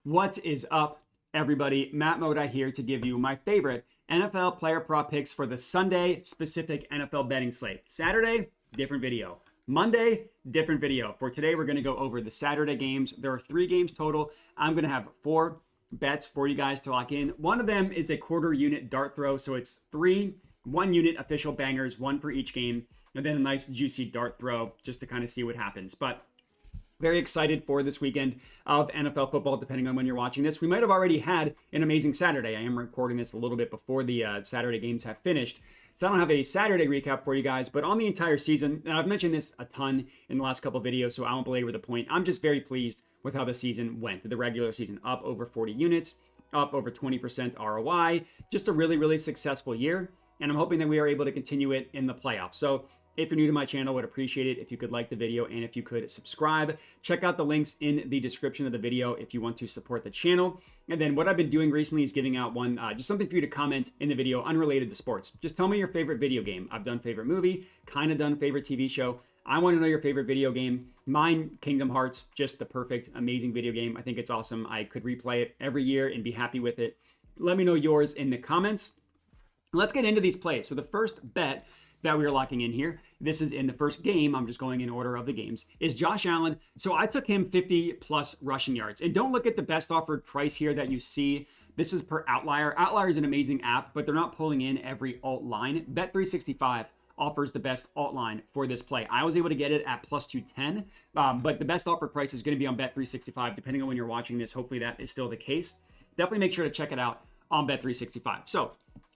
What is up, everybody? Matt Modi here to give you my favorite NFL player prop picks for the Sunday specific NFL betting slate. Saturday, different video. Monday, different video. For today, we're going to go over the Saturday games. There are 3 games total. I'm going to have 4 bets for you guys to lock in. One of them is a quarter unit dart throw. So it's 3 1-unit official bangers, 1 for each game, and then a nice juicy dart throw just to kind of see what happens. But very excited for this weekend of NFL football, depending on when you're watching this. We might have already had an amazing Saturday. I am recording this a little bit before the Saturday games have finished. So I don't have a Saturday recap for you guys, but on the entire season, and I've mentioned this a ton in the last couple of videos, so I won't belabor the point. I'm just very pleased with how the season went. The regular season up over 40 units, up over 20% ROI. Just a really, really successful year. And I'm hoping that we are able to continue it in the playoffs. So if you're new to my channel, I would appreciate it if you could like the video and if you could subscribe. Check out the links in the description of the video if you want to support the channel. And then what I've been doing recently is giving out one, just something for you to comment in the video unrelated to sports. Just tell me your favorite video game. I've done favorite movie, kind of done favorite TV show. I want to know your favorite video game. Mine, Kingdom Hearts, just the perfect, amazing video game. I think it's awesome. I could replay it every year and be happy with it. Let me know yours in the comments. Let's get into these plays. So the first bet that we are locking in here, this is in the first game, I'm just going in order of the games, is Josh Allen. So I took him 50 plus rushing yards. And don't look at the best offered price here that you see. This is per Outlier. Outlier is an amazing app, but they're not pulling in every alt line. Bet365 offers the best alt line for this play. I was able to get it at plus 210, but the best offered price is going to be on Bet365, depending on when you're watching this. Hopefully that is still the case. Definitely make sure to check it out on Bet365. So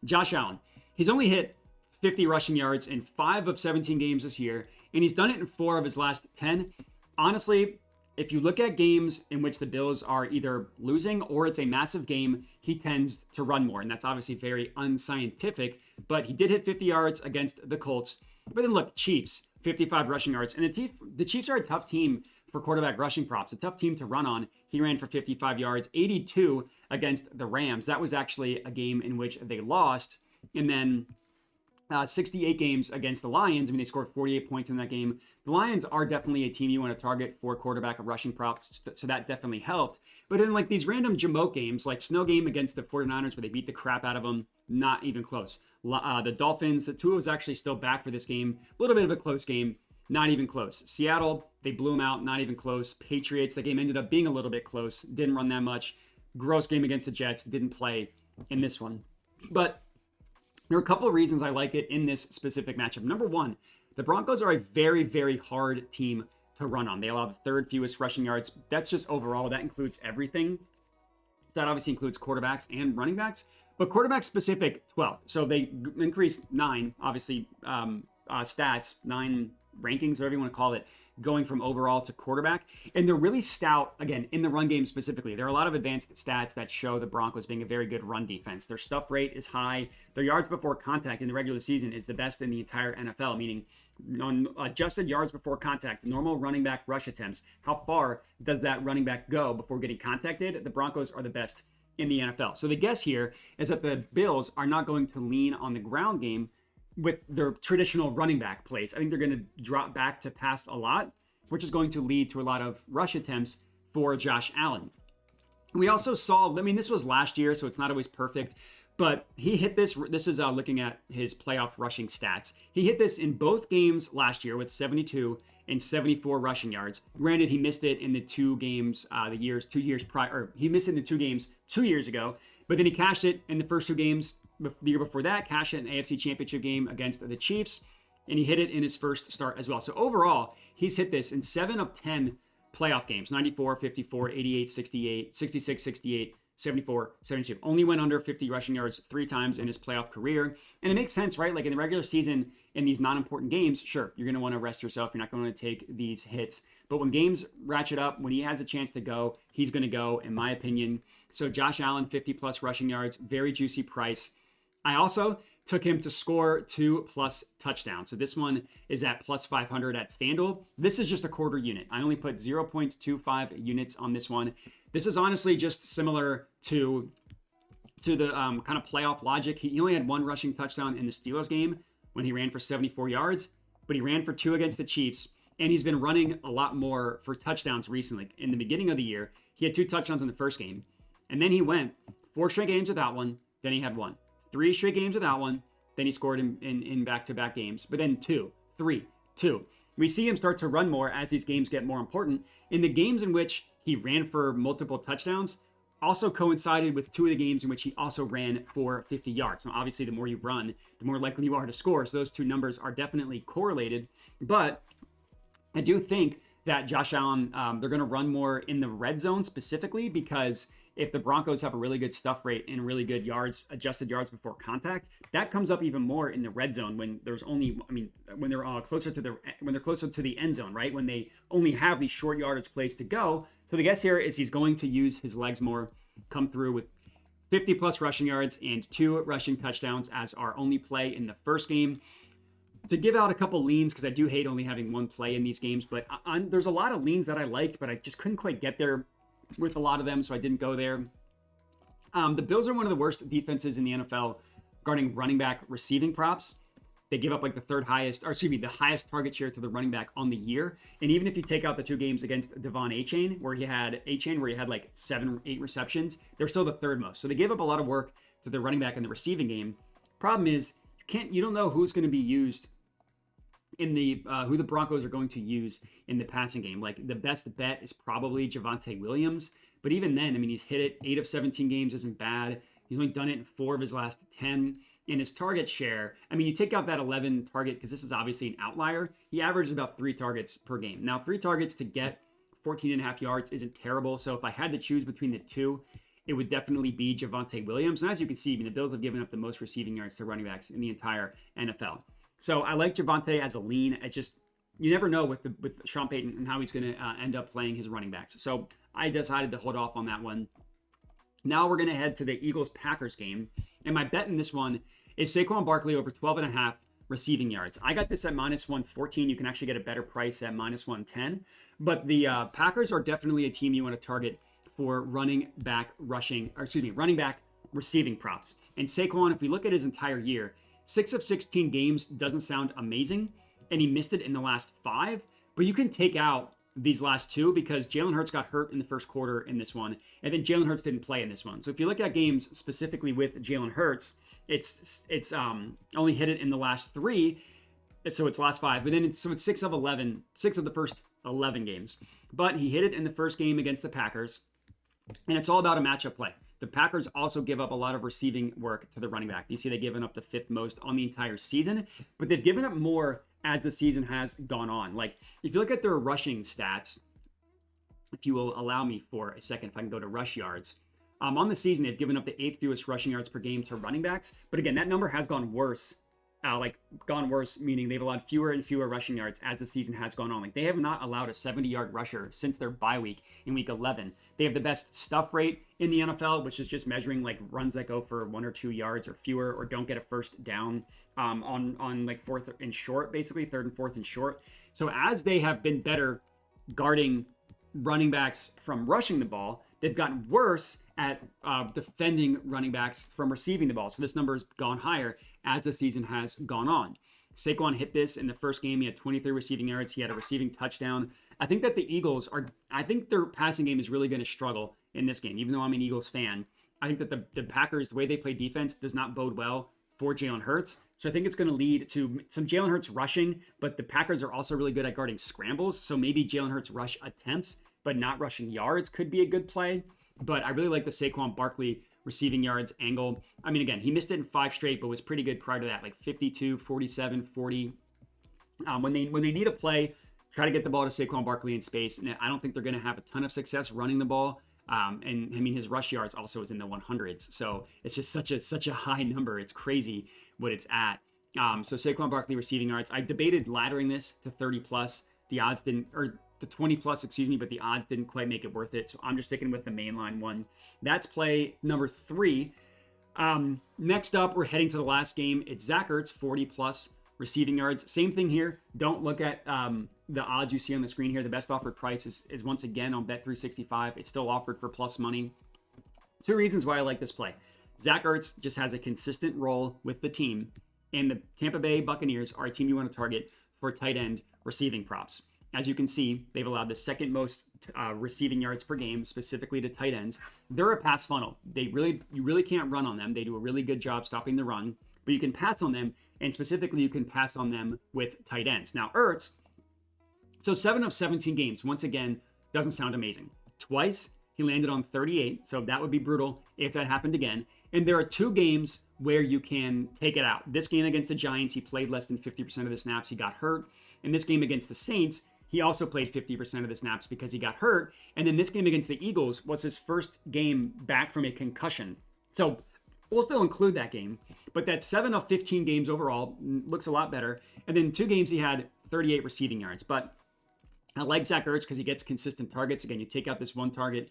Josh Allen, he's only hit 50 rushing yards in 5 of 17 games this year, and he's done it in 4 of his last 10. Honestly, if you look at games in which the Bills are either losing or it's a massive game, he tends to run more, and that's obviously very unscientific, but he did hit 50 yards against the Colts. But then look, Chiefs, 55 rushing yards, and the Chiefs are a tough team for quarterback rushing props, a tough team to run on. He ran for 55 yards, 82 against the Rams. That was actually a game in which they lost, and then 68 games against the Lions. I mean, they scored 48 points in that game. The Lions are definitely a team you want to target for quarterback of rushing props, so that definitely helped. But in like these random Jamoke games, like snow game against the 49ers where they beat the crap out of them, not even close. The Dolphins, the Tua was actually still back for this game. A little bit of a close game, not even close. Seattle, they blew them out, not even close. Patriots, the game ended up being a little bit close, didn't run that much. Gross game against the Jets, didn't play in this one. But there are a couple of reasons I like it in this specific matchup. Number one, the Broncos are a very, very hard team to run on. They allow the 3rd fewest rushing yards. That's just overall. That includes everything. That obviously includes quarterbacks and running backs, but quarterback specific 12. So they increased 9, obviously, stats, 9 rankings, whatever you want to call it, going from overall to quarterback. And they're really stout, again, in the run game specifically. There are a lot of advanced stats that show the Broncos being a very good run defense. Their stuff rate is high. Their yards before contact in the regular season is the best in the entire NFL, meaning on adjusted yards before contact, normal running back rush attempts. How far does that running back go before getting contacted? The Broncos are the best in the NFL. So the guess here is that the Bills are not going to lean on the ground game with their traditional running back plays. I think they're going to drop back to pass a lot, which is going to lead to a lot of rush attempts for Josh Allen. We also saw, I mean, this was last year, so it's not always perfect, but he hit this. This is looking at his playoff rushing stats. He hit this in both games last year with 72 and 74 rushing yards. Granted, he missed it in the 2 games, 2 years prior, or he missed it in the 2 games 2 years ago, but then he cashed it in the first 2 games. The year before that, cashed it in an AFC Championship game against the Chiefs, and he hit it in his first start as well. So overall, he's hit this in 7 of 10 playoff games, 94, 54, 88, 68, 66, 68, 74, 72. Only went under 50 rushing yards 3 times in his playoff career. And it makes sense, right? Like in the regular season, in these non-important games, sure, you're going to want to rest yourself. You're not going to take these hits. But when games ratchet up, when he has a chance to go, he's going to go, in my opinion. So Josh Allen, 50 plus rushing yards, very juicy price. I also took him to score 2+ touchdowns. So this one is at plus 500 at FanDuel. This is just a quarter unit. I only put 0.25 units on this one. This is honestly just similar to the kind of playoff logic. He only had 1 rushing touchdown in the Steelers game when he ran for 74 yards, but he ran for 2 against the Chiefs. And he's been running a lot more for touchdowns recently. In the beginning of the year, he had 2 touchdowns in the first game. And then he went 4 straight games without one. Then he had 1. 3 straight games without one. Then he scored in back-to-back games. But then 2, 3, 2. We see him start to run more as these games get more important. In the games in which he ran for multiple touchdowns, also coincided with 2 of the games in which he also ran for 50 yards. Now, obviously, the more you run, the more likely you are to score. So those 2 numbers are definitely correlated. But I do think that Josh Allen, they're going to run more in the red zone specifically, because if the Broncos have a really good stuff rate and really good yards, adjusted yards before contact, that comes up even more in the red zone when there's only, when they're closer to the end zone, right? When they only have these short yardage plays to go. So the guess here is he's going to use his legs more, come through with 50 plus rushing yards and 2 rushing touchdowns as our only play in the first game. To give out a couple leans, because I do hate only having 1 play in these games, but there's a lot of leans that I liked, but I just couldn't quite get there with a lot of them, so I didn't go there. The Bills are one of the worst defenses in the NFL regarding running back receiving props. They give up like the highest target share to the running back on the year. And even if you take out the 2 games against Devon Achane, where he had like 7 or 8 receptions, they're still the 3rd most. So they gave up a lot of work to the running back in the receiving game. Problem is, you don't know who's going to be used in the who the Broncos are going to use in the passing game. Like, the best bet is probably Javonte Williams, but even then, he's hit it 8 of 17 games isn't bad. He's only done it in 4 of his last 10. And his target share, you take out that 11 target, because this is obviously an outlier. He averages about 3 targets per game. Now, 3 targets to get 14.5 yards isn't terrible. So if I had to choose between the 2, it would definitely be Javonte Williams. And as you can see, the Bills have given up the most receiving yards to running backs in the entire NFL. So I like Javonte as a lean. It's just, you never know with Sean Payton and how he's going to end up playing his running backs. So I decided to hold off on that one. Now we're going to head to the Eagles-Packers game. And my bet in this one is Saquon Barkley over 12.5 receiving yards. I got this at -114. You can actually get a better price at -110. But the Packers are definitely a team you want to target for running back receiving props. And Saquon, if we look at his entire year, 6 of 16 games doesn't sound amazing, and he missed it in the last 5. But you can take out these last 2 because Jalen Hurts got hurt in the first quarter in this one, and then Jalen Hurts didn't play in this one. So if you look at games specifically with Jalen Hurts, it's only hit it in the last 3, so it's last 5. But then it's 6 of the first 11 games. But he hit it in the first game against the Packers, and it's all about a matchup play. The Packers also give up a lot of receiving work to the running back. You see they've given up the 5th most on the entire season, but they've given up more as the season has gone on. Like, if you look at their rushing stats, if you will allow me for a second, if I can go to rush yards, on the season, they've given up the 8th fewest rushing yards per game to running backs. But again, that number has gone worse. Meaning they've allowed fewer and fewer rushing yards as the season has gone on. Like, they have not allowed a 70-yard rusher since their bye week in week 11. They have the best stuff rate in the NFL, which is just measuring like runs that go for 1 or 2 yards or fewer, or don't get a first down on like 4th and short, basically 3rd and 4th and short. So as they have been better guarding running backs from rushing the ball, they've gotten worse at defending running backs from receiving the ball. So this number has gone higher as the season has gone on. Saquon hit this in the first game. He had 23 receiving yards. He had a receiving touchdown. I think that the Eagles I think their passing game is really going to struggle in this game, even though I'm an Eagles fan. I think that the Packers, the way they play defense, does not bode well for Jalen Hurts. So I think it's going to lead to some Jalen Hurts rushing, but the Packers are also really good at guarding scrambles. So maybe Jalen Hurts rush attempts, but not rushing yards could be a good play. But I really like the Saquon Barkley receiving yards angle. Again, he missed it in 5 straight, but was pretty good prior to that, like 52, 47, 40. When they need a play, try to get the ball to Saquon Barkley in space. And I don't think they're going to have a ton of success running the ball. His rush yards also is in the 100s. So it's just such a high number. It's crazy what it's at. So Saquon Barkley receiving yards. I debated laddering this to 30 plus. The odds didn't, or to 20 plus, but the odds didn't quite make it worth it. So I'm just sticking with the mainline one. That's play number 3. Next up, we're heading to the last game. It's Zach Ertz, 40 plus receiving yards. Same thing here. Don't look at the odds you see on the screen here. The best offered price is once again on Bet365. It's still offered for plus money. 2 reasons why I like this play. Zach Ertz just has a consistent role with the team, and the Tampa Bay Buccaneers are a team you want to target for tight end receiving props. as you can see, they've allowed the second most receiving yards per game, specifically to tight ends. They're a pass funnel. You really can't run on them. They do a really good job stopping the run, but you can pass on them, and specifically you can pass on them with tight ends. Now, Ertz, so 7 of 17 games, once again, doesn't sound amazing. Twice, he landed on 38, so that would be brutal if that happened again. And there are 2 games where you can take it out. This game against the Giants, he played less than 50% of the snaps. He got hurt. In this game against the Saints, he also played 50% of the snaps because he got hurt. And then this game against the Eagles was his first game back from a concussion. So we'll still include that game. But that 7 of 15 games overall looks a lot better. And then 2 games he had 38 receiving yards. But I like Zach Ertz because he gets consistent targets. Again, you take out this 1 target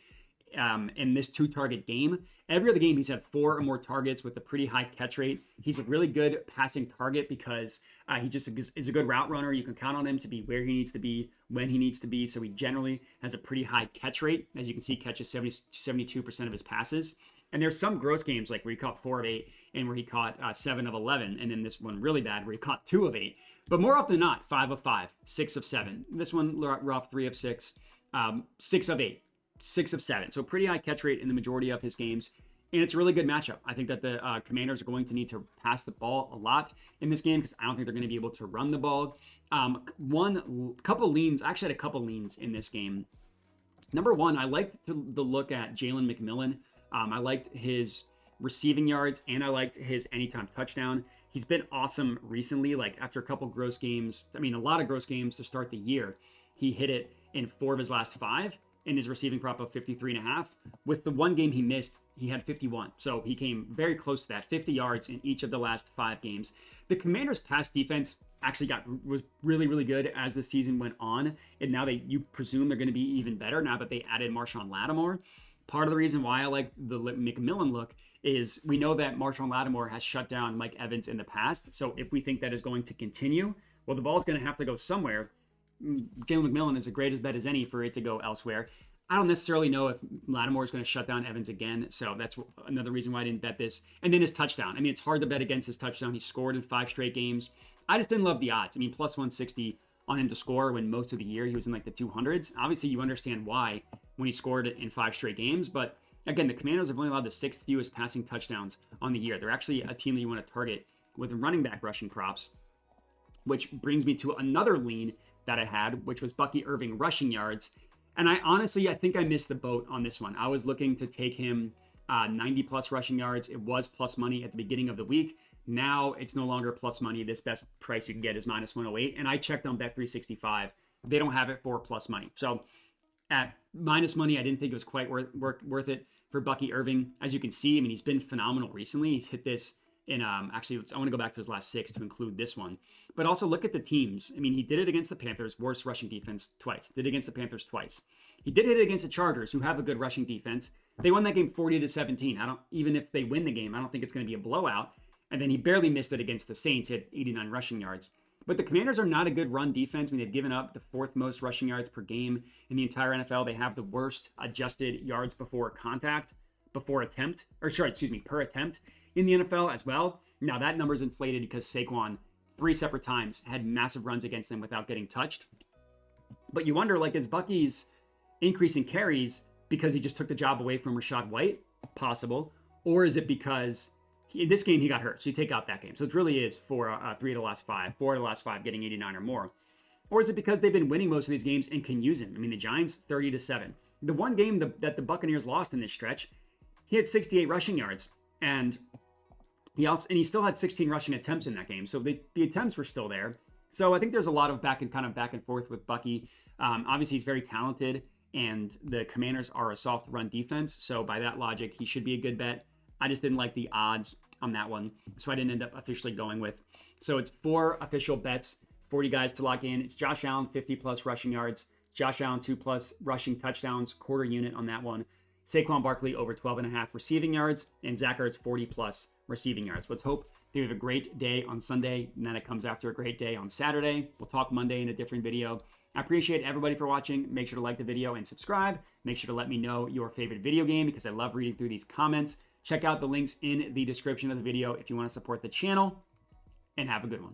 in this 2-target game. Every other game, he's had 4 or more targets with a pretty high catch rate. He's a really good passing target because he just is a good route runner. You can count on him to be where he needs to be, when he needs to be. So he generally has a pretty high catch rate. As you can see, catches 72% of his passes. And there's some gross games like where he caught 4 of 8 and where he caught 7 of 11. And then this one really bad where he caught 2 of 8. But more often than not, 5 of 5, 6 of 7. This one rough, 3 of 6, 6 of 8. 6 of 7. So pretty high catch rate in the majority of his games. And it's a really good matchup. I think that the Commanders are going to need to pass the ball a lot in this game because I don't think they're going to be able to run the ball. Couple leans. I actually had a couple leans in this game. Number one, I liked the look at Jalen McMillan. I liked his receiving yards and I liked his anytime touchdown. He's been awesome recently. Like after a couple gross games, a lot of gross games to start the year, he hit it in 4 of his last 5. In his receiving prop of 53.5. With the 1 game he missed, he had 51. So he came very close to that, 50 yards in each of the last 5 games. The Commanders' pass defense actually was really, really good as the season went on. And now you presume they're going to be even better now that they added Marshawn Lattimore. Part of the reason why I like the McMillan look is we know that Marshawn Lattimore has shut down Mike Evans in the past. So if we think that is going to continue, well, the ball's going to have to go somewhere. Jalen McMillan is a great as bet as any for it to go elsewhere. I don't necessarily know if Lattimore is going to shut down Evans again, so that's another reason why I didn't bet this. And then his touchdown. It's hard to bet against his touchdown. He scored in 5 straight games. I just didn't love the odds. Plus 160 on him to score when most of the year he was in like the 200s. Obviously, you understand why when he scored in 5 straight games, but again, the Commanders have only allowed the 6th fewest passing touchdowns on the year. They're actually a team that you want to target with running back rushing props, which brings me to another lean that I had, which was Bucky Irving rushing yards. And I think I missed the boat on this one. I was looking to take him 90 plus rushing yards. It was plus money at the beginning of the week. Now it's no longer plus money. This best price you can get is minus 108. And I checked on Bet365. They don't have it for plus money. So at minus money, I didn't think it was quite worth it for Bucky Irving. As you can see, he's been phenomenal recently. He's hit this in actually, I want to go back to his last 6 to include this one. But also look at the teams. He did it against the Panthers, worst rushing defense, twice. Did it against the Panthers twice. He did hit it against the Chargers, who have a good rushing defense. They won that game 40-17. Even if they win the game, I don't think it's going to be a blowout. And then he barely missed it against the Saints. He had 89 rushing yards. But the Commanders are not a good run defense. They've given up the 4th most rushing yards per game in the entire NFL. They have the worst adjusted yards per attempt in the NFL as well. Now that number's inflated because Saquon 3 separate times had massive runs against them without getting touched. But you wonder, is Bucky's increasing carries because he just took the job away from Rachaad White? Possible. Or is it because in this game he got hurt? So you take out that game. So it really is 4 of the last 5, 4 of the last 5 getting 89 or more. Or is it because they've been winning most of these games and can use him? The Giants 30-7. The one game that the Buccaneers lost in this stretch, he had 68 rushing yards, and he still had 16 rushing attempts in that game. So the attempts were still there. So I think there's a lot of back and forth with Bucky. Obviously, he's very talented, and the Commanders are a soft run defense. So by that logic, he should be a good bet. I just didn't like the odds on that one, so I didn't end up officially going with. So it's 4 official bets, 40 guys to lock in. It's Josh Allen, 50 plus rushing yards. Josh Allen, 2 plus rushing touchdowns, quarter unit on that one. Saquon Barkley over 12.5 receiving yards, and Zach Ertz 40 plus receiving yards. Let's hope they have a great day on Sunday, and then it comes after a great day on Saturday. We'll talk Monday in a different video. I appreciate everybody for watching. Make sure to like the video and subscribe. Make sure to let me know your favorite video game because I love reading through these comments. Check out the links in the description of the video if you want to support the channel, and have a good one.